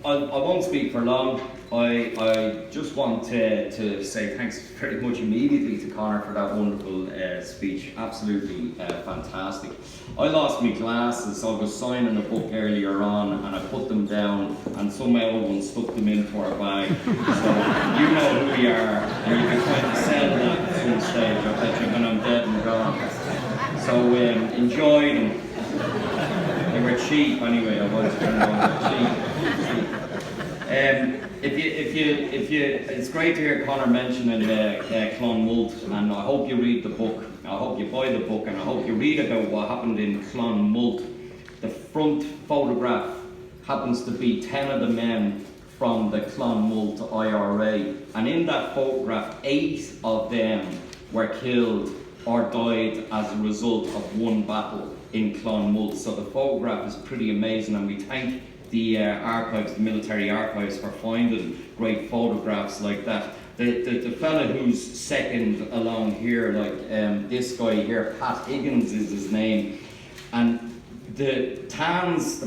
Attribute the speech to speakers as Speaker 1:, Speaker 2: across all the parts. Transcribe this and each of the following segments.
Speaker 1: I won't speak for long. I just want to say thanks very much immediately to Conor for that wonderful speech. Absolutely fantastic. I lost my glasses, so I was signing a book earlier on and I put them down and some old one stuck them into our bag. So you know who we are and you can kind of sell that at some stage, I bet you, when I'm dead and gone. So enjoy them. They were cheap anyway, I was going to know cheap. It's great to hear Conor mentioning Clonmult, and I hope you read the book. I hope you buy the book, and I hope you read about what happened in Clonmult. The front photograph happens to be 10 of the men from the Clonmult IRA, and in that photograph, 8 of them were killed or died as a result of one battle in Clonmult. So the photograph is pretty amazing, and we thank the archives, the military archives, for finding great photographs like that. The fella who's second along here, like this guy here, Pat Higgins is his name, and the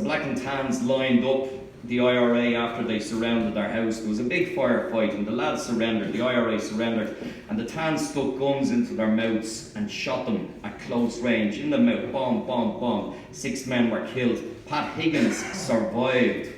Speaker 1: black and tans lined up the IRA after they surrounded their house. There was a big firefight and the lads surrendered, the IRA surrendered, and the tans stuck guns into their mouths and shot them at close range, in the mouth, bomb, bomb, bomb. 6 men were killed. Pat Higgins survived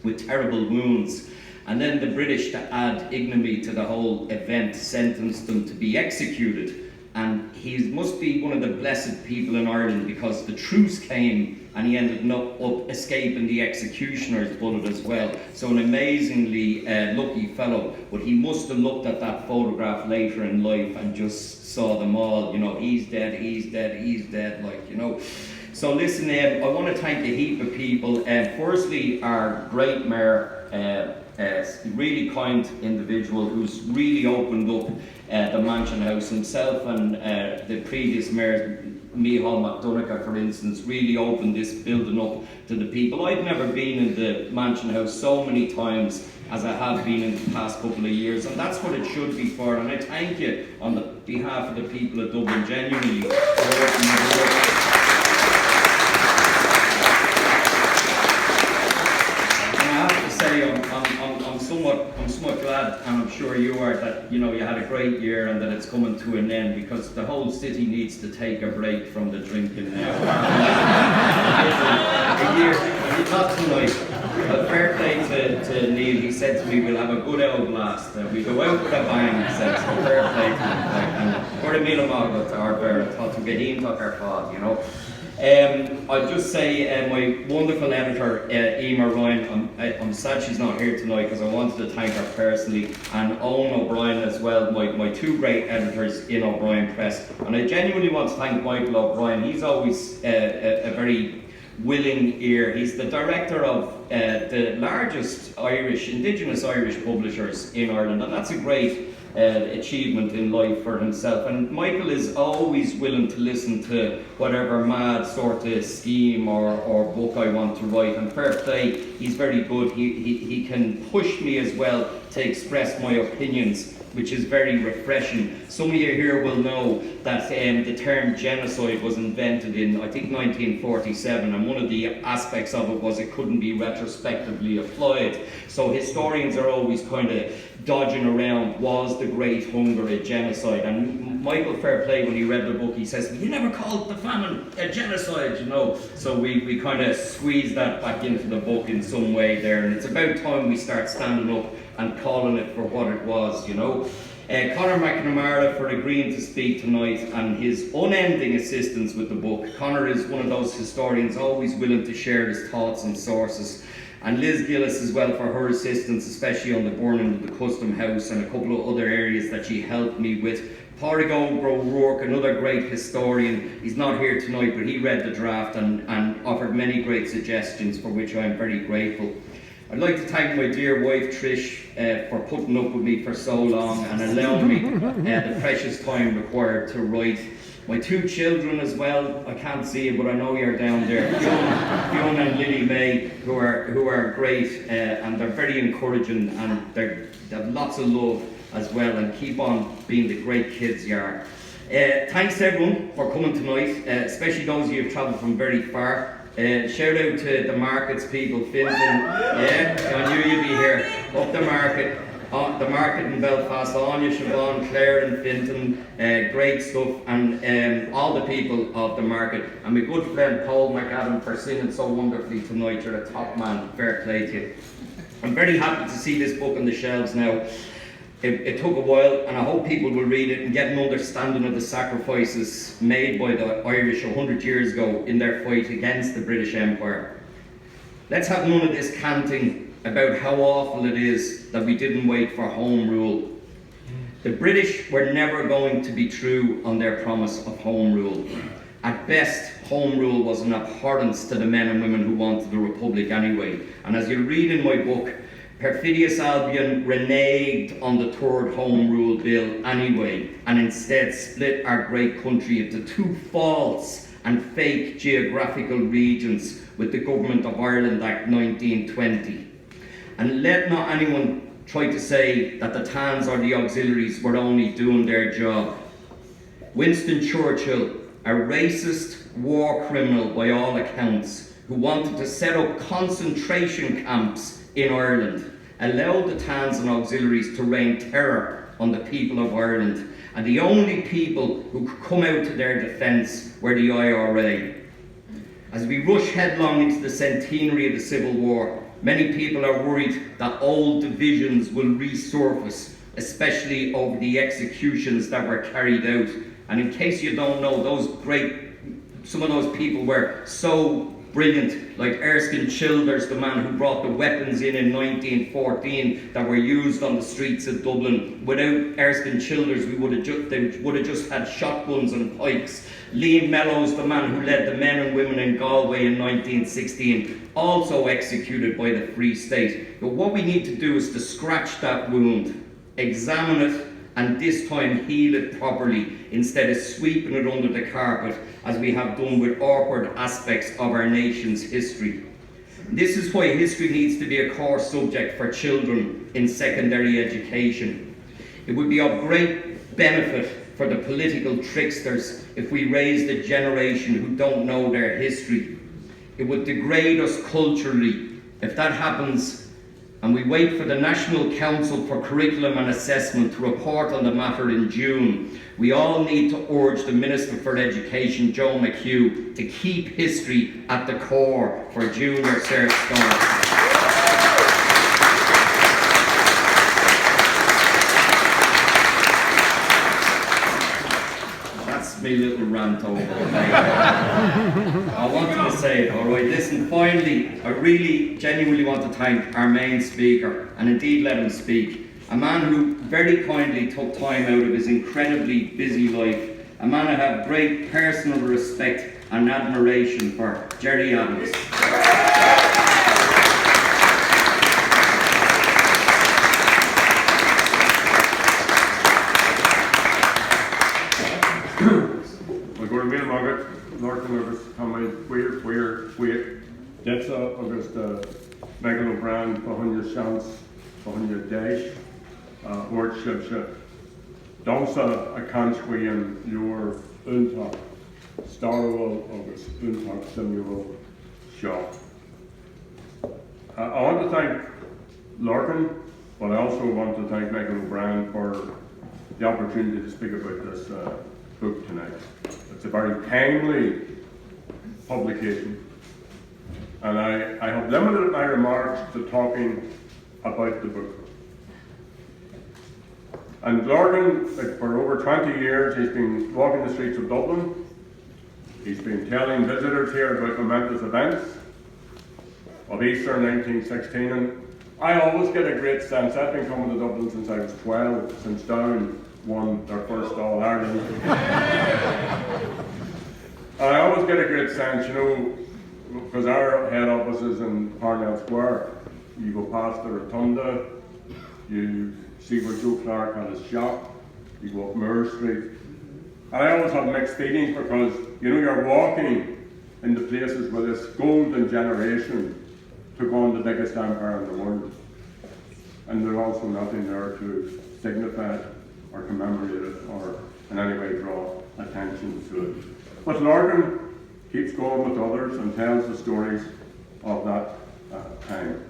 Speaker 1: with terrible wounds, and then the British, to add ignominy to the whole event, sentenced them to be executed. And he must be one of the blessed people in Ireland, because the truce came and he ended up escaping the executioner's bullet as well. So an amazingly lucky fellow, but he must have looked at that photograph later in life and just saw them all, you know, he's dead, he's dead, he's dead, like, you know. So listen, I want to thank a heap of people. Firstly, our great mayor, really kind individual who's really opened up the Mansion House himself, and the previous mayor, Niall McDonagh, for instance, really opened this building up to the people. I've never been in the Mansion House so many times as I have been in the past couple of years, and that's what it should be for. And I thank you on the behalf of the people of Dublin, genuinely, for opening the door. I'm somewhat glad, and I'm sure you are, that you know you had a great year and that it's coming to an end, because the whole city needs to take a break from the drinking now. A year, not tonight. But fair play to Niall. He said to me, we'll have a good old blast. We go out with a bang, he said. So fair play to him. And we're a meal of our bear, thought to get in, talk our thought, you know. I'll just say my wonderful editor, Emer Ryan, I'm sad she's not here tonight because I wanted to thank her personally, and Owen O'Brien as well, my 2 great editors in O'Brien Press. And I genuinely want to thank Michael O'Brien. He's always a very willing ear. He's the director of the largest Indigenous Irish publishers in Ireland, and that's a great achievement in life for himself. And Michael is always willing to listen to whatever mad sort of scheme or book I want to write, and fair play, he's very good. He can push me as well to express my opinions, which is very refreshing. Some of you here will know that the term genocide was invented in, I think, 1947, and one of the aspects of it was it couldn't be retrospectively applied. So historians are always kind of dodging around, was the Great Hunger a genocide? And Michael, fair play, when he read the book, he says, you never called the famine a genocide, you know. So we kind of squeezed that back into the book in some way there, and it's about time we start standing up and calling it for what it was, you know. Conor McNamara for agreeing to speak tonight and his unending assistance with the book. Conor is one of those historians always willing to share his thoughts and sources. And Liz Gillis as well for her assistance, especially on the burning of the Custom House and a couple of other areas that she helped me with. Pádraig O'Rourke, another great historian, he's not here tonight, but he read the draft and offered many great suggestions, for which I am very grateful. I'd like to thank my dear wife Trish for putting up with me for so long and allowing me the precious time required to write. My 2 children as well, I can't see you, but I know you're down there. Fiona and Lily May, who are great, and they're very encouraging, and they have lots of love as well, and keep on being the great kids you are. Thanks everyone for coming tonight, especially those of you who've travelled from very far. Shout out to the markets people, Finton, yeah, the market in Belfast, Anya, Siobhan, Claire and Finton, great stuff, and all the people of the market, and my good friend Paul McAdam for singing so wonderfully tonight. You're a top man, fair play to you. I'm very happy to see this book on the shelves now. It took a while, and I hope people will read it and get an understanding of the sacrifices made by the Irish 100 years ago in their fight against the British Empire. Let's have none of this canting about how awful it is that we didn't wait for home rule. The British were never going to be true on their promise of home rule. At best, home rule was an abhorrence to the men and women who wanted the Republic anyway. And as you'll read in my book, perfidious Albion reneged on the third Home Rule Bill anyway, and instead split our great country into two false and fake geographical regions with the Government of Ireland Act 1920. And let not anyone try to say that the Tans or the auxiliaries were only doing their job. Winston Churchill, a racist war criminal by all accounts, who wanted to set up concentration camps in Ireland, allowed the Tans and auxiliaries to rain terror on the people of Ireland, and the only people who could come out to their defence were the IRA. As we rush headlong into the centenary of the Civil War, many people are worried that old divisions will resurface, especially over the executions that were carried out. And in case you don't know, some of those people were so brilliant, like Erskine Childers, the man who brought the weapons in 1914 that were used on the streets of Dublin. Without Erskine Childers, they would have just had shotguns and pikes. Liam Mellows, the man who led the men and women in Galway in 1916, also executed by the Free State. But what we need to do is to scratch that wound, examine it, and this time heal it properly, instead of sweeping it under the carpet as we have done with awkward aspects of our nation's history. This is why history needs to be a core subject for children in secondary education. It would be of great benefit for the political tricksters if we raised a generation who don't know their history. It would degrade us culturally. If that happens, and we wait for the National Council for Curriculum and Assessment to report on the matter in June, we all need to urge the Minister for Education, Joe McHugh, to keep history at the core for junior cert scholars. That's my little rant over. I wanted to say it, alright. Listen, finally, I really genuinely want to thank our main speaker, and indeed let him speak. A man who very kindly took time out of his incredibly busy life. A man I have great personal respect and admiration for, Gerry Adams.
Speaker 2: Lorcan agus Tommy Weir Detsa agus Megan O'Brien Bahunja Shans Bahunja Dash Word Shibsha Donsa a Kanchwi and your Untalk Starwell agus Untalk Samuel Shaw. I want to thank Lorcan, but I also want to thank Megan O'Brien for the opportunity to speak about this book tonight. It's a very timely publication, and I have limited my remarks to talking about the book. And Lorcan, for over 20 years, he's been walking the streets of Dublin. He's been telling visitors here about momentous events of Easter 1916, and I always get a great sense. I've been coming to Dublin since I was 12, since Down won their first All-Ireland. I always get a great sense, you know, because our head office is in Parnell Square. You go past the Rotunda, you see where Joe Clark had his shop, you go up Moore Street. And I always have mixed feelings because, you know, you're walking into places where this golden generation took on the biggest empire in the world. And there's also nothing there to signify it or commemorate it or in any way draw attention to it. But Lorcan keeps going with others and tells the stories of that time.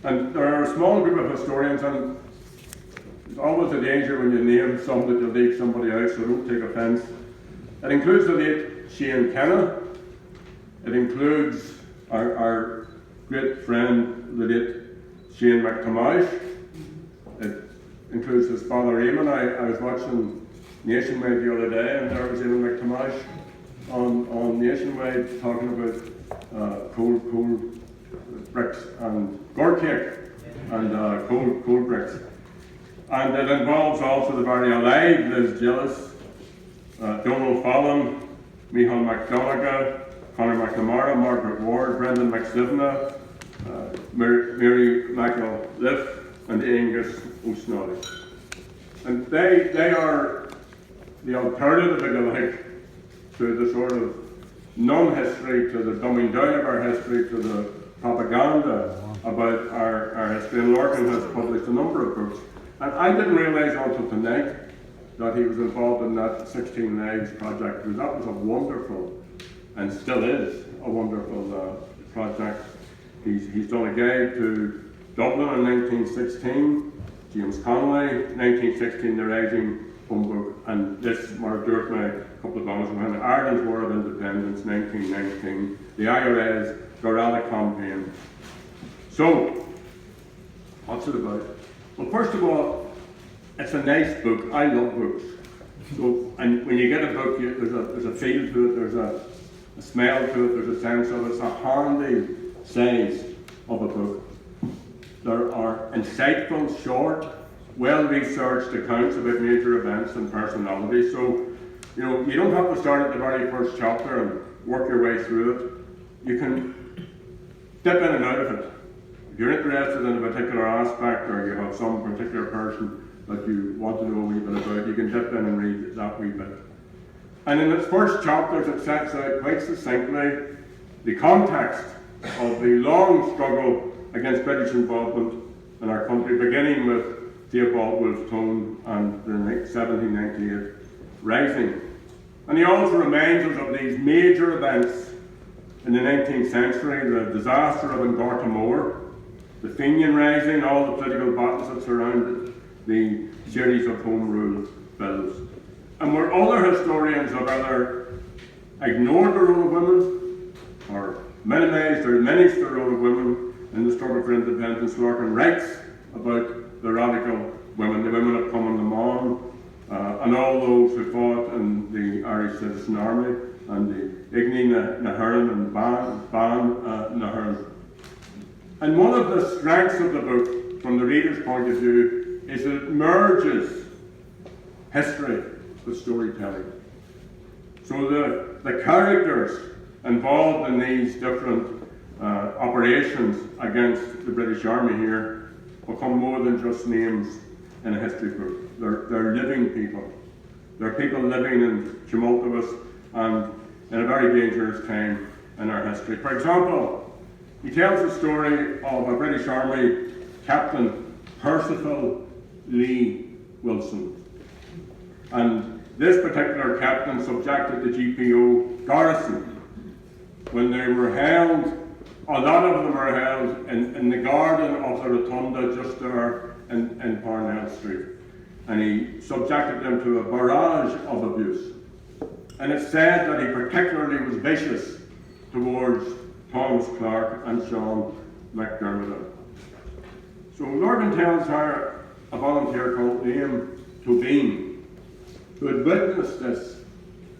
Speaker 2: And there are a small group of historians, and always a danger when you name some that you'll leave somebody out, so don't take offence. It includes the late Shane Kenna. It includes our great friend, the late Shane McTomash. It includes his father Eamon. I was watching Nationwide the other day, and there was Eamon McTomash on Nationwide talking about cold bricks and gourd cake and cold bricks. And it involves also the very alive Liz Gillis, Donald Fallon, Micheál McDonagh, Conor McNamara, Margaret Ward, Brendan McSivna, Mary McAliff, and Angus O'Snoddy. And they are the alternative, if you like, to the sort of non-history, to the dumbing down of our history, to the propaganda about our history. And Lorcan has published a number of books. And I didn't realise until tonight that he was involved in that 16 Lives project, because that was a wonderful, and still is, a wonderful project. He's done a guide to Dublin in 1916, James Connolly, 1916, The Rising Home Book, and this, Mark Durk, a couple of hours ago, Ireland's War of Independence, 1919, the IRA's guerrilla campaign. So, what's it about? Well, first of all, it's a nice book. I love books. So, and when you get a book, there's a feel to it, there's a smell to it, there's a sense of it. It's a handy size of a book. There are insightful, short, well-researched accounts about major events and personalities. So, you know, you don't have to start at the very first chapter and work your way through it. You can dip in and out of it. If you're interested in a particular aspect, or you have some particular person that you want to know a wee bit about, you can dip in and read that wee bit. And in its first chapters, it sets out quite succinctly the context of the long struggle against British involvement in our country, beginning with Theobald Wolfe Tone and the 1798 Rising. And he also reminds us of these major events in the 19th century, the disaster of Gortamore, the Fenian Rising, all the political battles that surrounded the series of Home Rule bills. And where other historians have either ignored the role of women or minimised or diminished the role of women in the struggle for independence, Lorcan writes about the radical women, the women of Common Lamon, and all those who fought in the Irish Citizen Army, and the Igni Nahurin and Ban Nahurin. And one of the strengths of the book, from the reader's point of view, is that it merges history with storytelling. So the characters involved in these different operations against the British Army here become more than just names in a history book. They're living people. They're people living in tumultuous and in a very dangerous time in our history. For example, he tells the story of a British Army Captain Percival Lee Wilson. And this particular captain subjected the GPO garrison when they were held. A lot of them were held in the garden of the Rotunda just there in Parnell Street. And he subjected them to a barrage of abuse. And it's said that he particularly was vicious towards Thomas Clark and Sean McDermott. So Lorcan tells her a volunteer called Liam Tobin, who had witnessed this,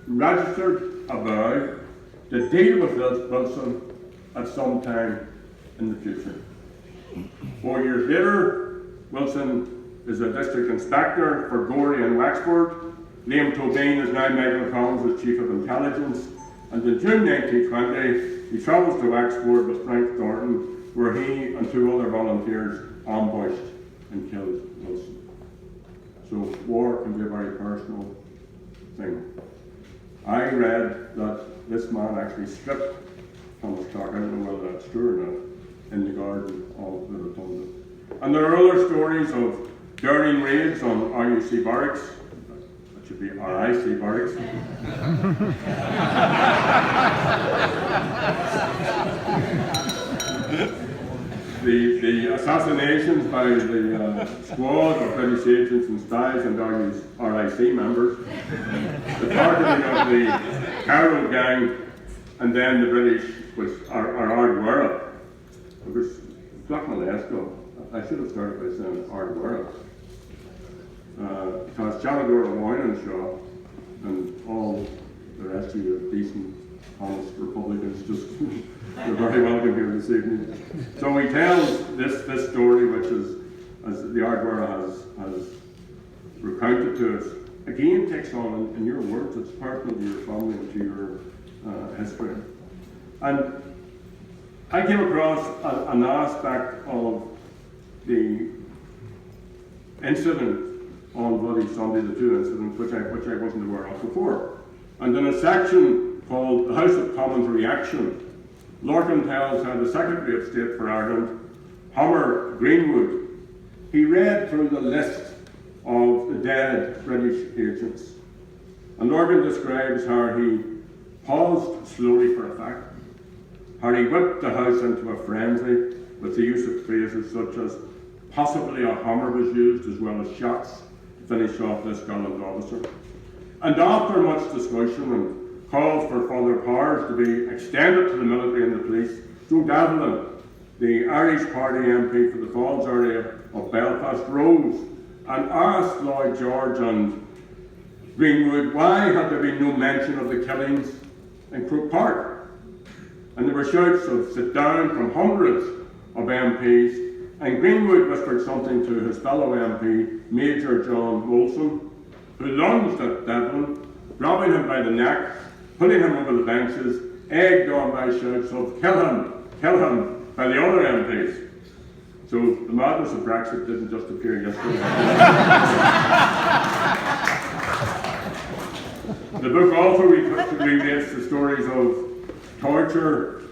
Speaker 2: registered a vow to deal with Wilson at some time in the future. 4 years later, Wilson is a district inspector for Gorey and Wexford. Liam Tobin is now Michael Collins as Chief of Intelligence. And in June 1920, he travels to Wexford with Frank Thornton, where he and two other volunteers ambushed and killed Wilson. So war can be a very personal thing. I read that this man actually stripped Thomas Clark, I don't know whether that's true or not, in the garden of the Rotunda. And there are other stories of daring raids on RUC barracks. That should be RIC barracks. the assassinations by the squad of British agents and spies and various RIC members, the targeting of the Carroll gang, and then the British, which are guerrilla. It was Black Molesco. I should have started by saying guerrilla. Because Challador Wine Shaw and all the rest of you decent, honest Republicans just you're very welcome here this evening. So he tells this story, which is, as the Ardwara has recounted to us, again takes on, in your words, it's personal to your family and to your history. And I came across an aspect of the incident on Bloody Sunday, the two incidents, which I wasn't aware of before. And in a section called The House of Commons Reaction, Lorcan tells how the Secretary of State for Ireland, Homer Greenwood, he read through the list of the dead British agents. And Lorcan describes how he paused slowly for effect, how he whipped the House into a frenzy with the use of phrases such as possibly a hammer was used as well as shots to finish off this gallant officer. And after much discussion and calls for further powers to be extended to the military and the police, Joe Dublin, the Irish Party MP for the Falls area of Belfast, rose and asked Lloyd George and Greenwood why had there been no mention of the killings in Croke Park. And there were shouts of sit down from hundreds of MPs, and Greenwood whispered something to his fellow MP, Major John Molson, who lunged at Dublin, grabbing him by the neck, putting him over the benches, egged on by shouts of kill him, by the other MPs. So the madness of Brexit didn't just appear yesterday. The book also relates to stories of torture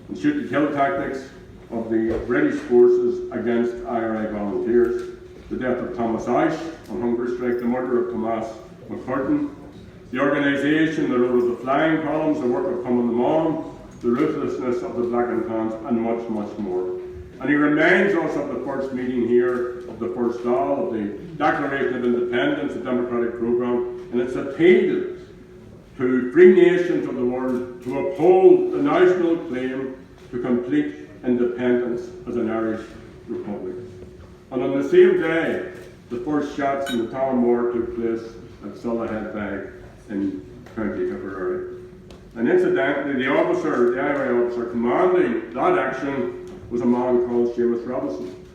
Speaker 2: and shoot-to-kill tactics of the British forces against IRA volunteers, the death of Thomas Ashe on hunger strike, the murder of Thomas McCurtain, the organisation, the role of the flying columns, the work of Common the Mom, the ruthlessness of the Black and Tans, and much, much more. And he reminds us of the first meeting here, of the first stall, of the Declaration of Independence, the democratic programme, and its appeal to free nations of the world to uphold the national claim to complete independence as an Irish republic. And on the same day, the first shots in the Town War took place at Sullihead Bag in County Tipperary. And incidentally, the IRA officer commanding that action was a man called Seamus Robinson.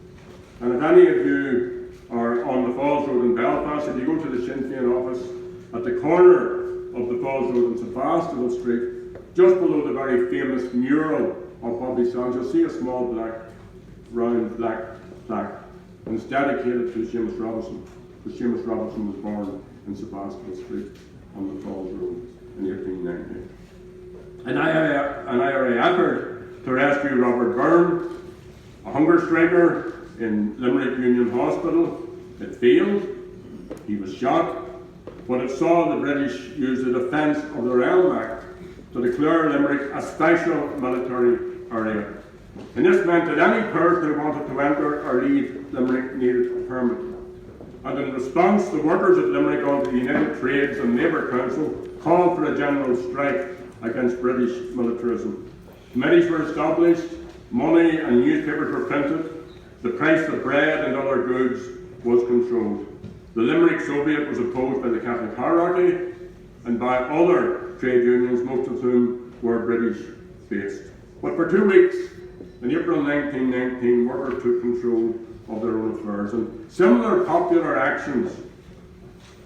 Speaker 2: And if any of you are on the Falls Road in Belfast, if you go to the Sinn Féin office at the corner of the Falls Road in Sebastopol Street, just below the very famous mural of Bobby Sands, you'll see a small round black plaque, and it's dedicated to Seamus Robinson, because Seamus Robinson was born in Sebastopol Street on the Falls Road in 1890. An IRA effort to rescue Robert Byrne, a hunger striker in Limerick Union Hospital, it failed. He was shot, but it saw the British use the Defence of the Realm Act to declare Limerick a special military area. And this meant that any person who wanted to enter or leave Limerick needed a permit. And in response, the workers of Limerick under the United Trades and Labour Council called for a general strike against British militarism. Committees were established, money and newspapers were printed, the price of bread and other goods was controlled. The Limerick Soviet was opposed by the Catholic hierarchy and by other trade unions, most of whom were British based. But for 2 weeks, in April 1919, workers took control of their own affairs. And similar popular actions,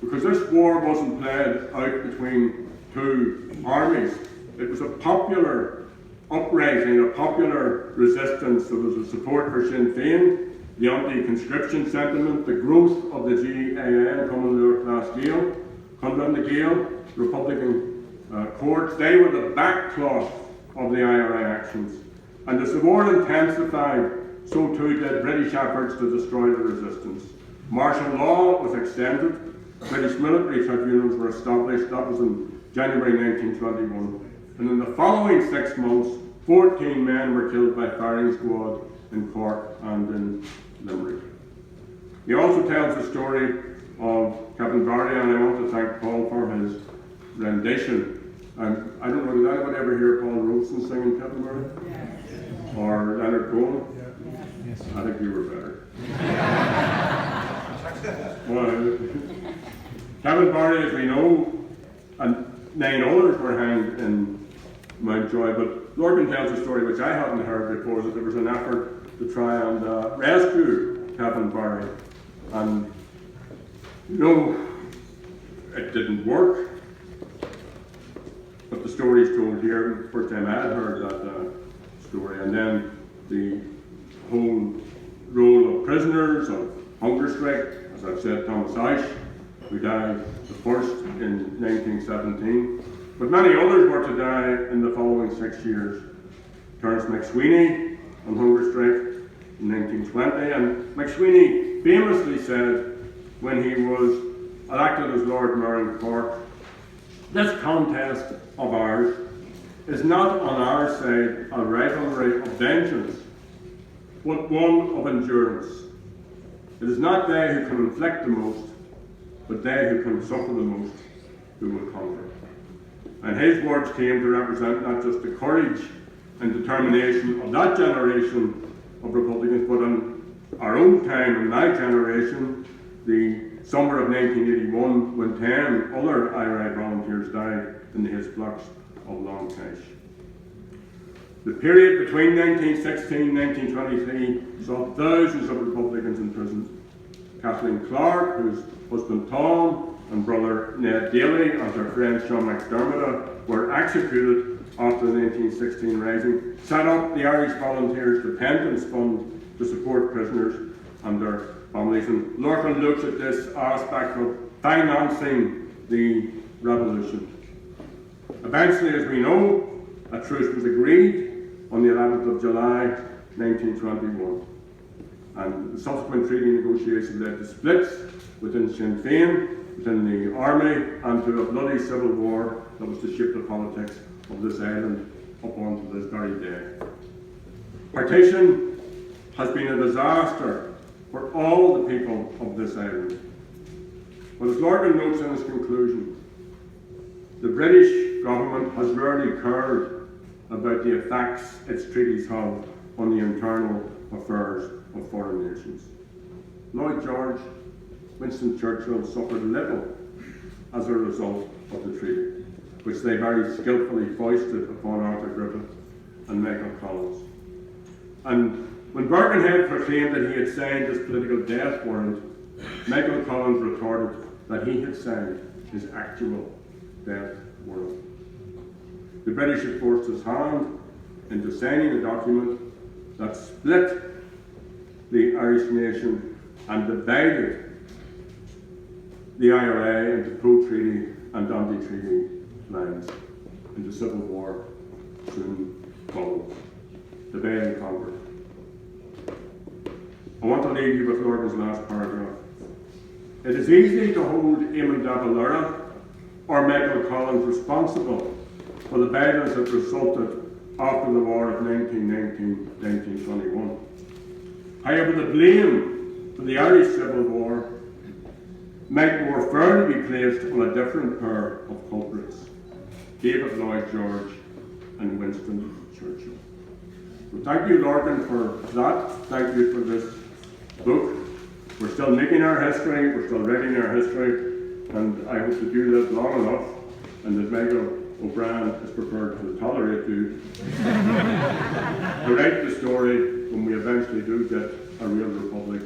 Speaker 2: because this war wasn't played out between two armies, it was a popular uprising, a popular resistance. There was a support for Sinn Féin, the anti-conscription sentiment, the growth of the GAA, Common Lower Class Gael, Cumberland the Gael, Republican courts. They were the backcloth of the IRA actions. And as the war intensified, so too did British efforts to destroy the resistance. Martial law was extended. British military tribunals were established. That was in January 1921. And in the following 6 months, 14 men were killed by firing squad in Cork and in Limerick. He also tells the story of Captain Barry, and I want to thank Paul for his rendition. And I don't know, did anyone ever hear Paul Robeson singing Captain Barry? Yes. Or Leonard Cohen? Yes. I think you were better. Well, Captain Barry, as we know, and 9 others were hanged in Mountjoy, but Lorcan tells a story which I hadn't heard before, that there was an effort to try and rescue Captain Barry. And, you know, it didn't work. But the story is told here. First time I had heard that story. And then the whole roll of prisoners, of hunger strike, as I've said, Thomas Ice, who died the first in 1917. But many others were to die in the following 6 years. Terence McSweeney on hunger strike in 1920. And McSweeney famously said, when he was elected as Lord Mayor in Cork, "This contest of ours is not on our side a rivalry of vengeance, but one of endurance. It is not they who can inflict the most, but they who can suffer the most who will conquer." And his words came to represent not just the courage and determination of that generation of Republicans, but in our own time, in my generation, the summer of 1981, when 10 other IRA volunteers died in the his flux of Longcash. The period between 1916 and 1923 saw thousands of Republicans in prison. Kathleen Clark, whose husband Tom and brother Ned Daly and her friend Sean McDermott were executed after the 1916 Rising, set up the Irish Volunteers Dependence Fund to support prisoners and their families. And Lorcan looks at this aspect of financing the revolution. Eventually, as we know, a truce was agreed on the 11th of July 1921. And the subsequent treaty negotiations led to splits within Sinn Féin, within the army, and to a bloody civil war that was to shape the politics of this island up onto this very day. Partition has been a disaster for all the people of this island. But as Lorcan notes in his conclusion, the British government has rarely cared about the effects its treaties have on the internal affairs of foreign nations. Lloyd George, Winston Churchill suffered little as a result of the treaty, which they very skillfully foisted upon Arthur Griffith and Michael Collins. And when Birkenhead proclaimed that he had signed his political death warrant, Michael Collins retorted that he had signed his actual death warrant. The British had forced his hand into signing a document that split the Irish nation and divided the IRA into pro-treaty and anti-treaty lines, and the Civil War soon followed. Divide and conquer. I want to leave you with Lorcan's last paragraph. It is easy to hold Eamon de Valera or Michael Collins responsible for the violence that resulted after the war of 1919-1921. However, the blame for the Irish Civil War might more fairly be placed on a different pair of culprits, David Lloyd George and Winston Churchill. So thank you, Lorcan, for that. Thank you for this book. We're still making our history, we're still writing our history, and I hope that you live long enough and that Michael O'Brien is prepared to tolerate you to write the story when we eventually do get a real republic.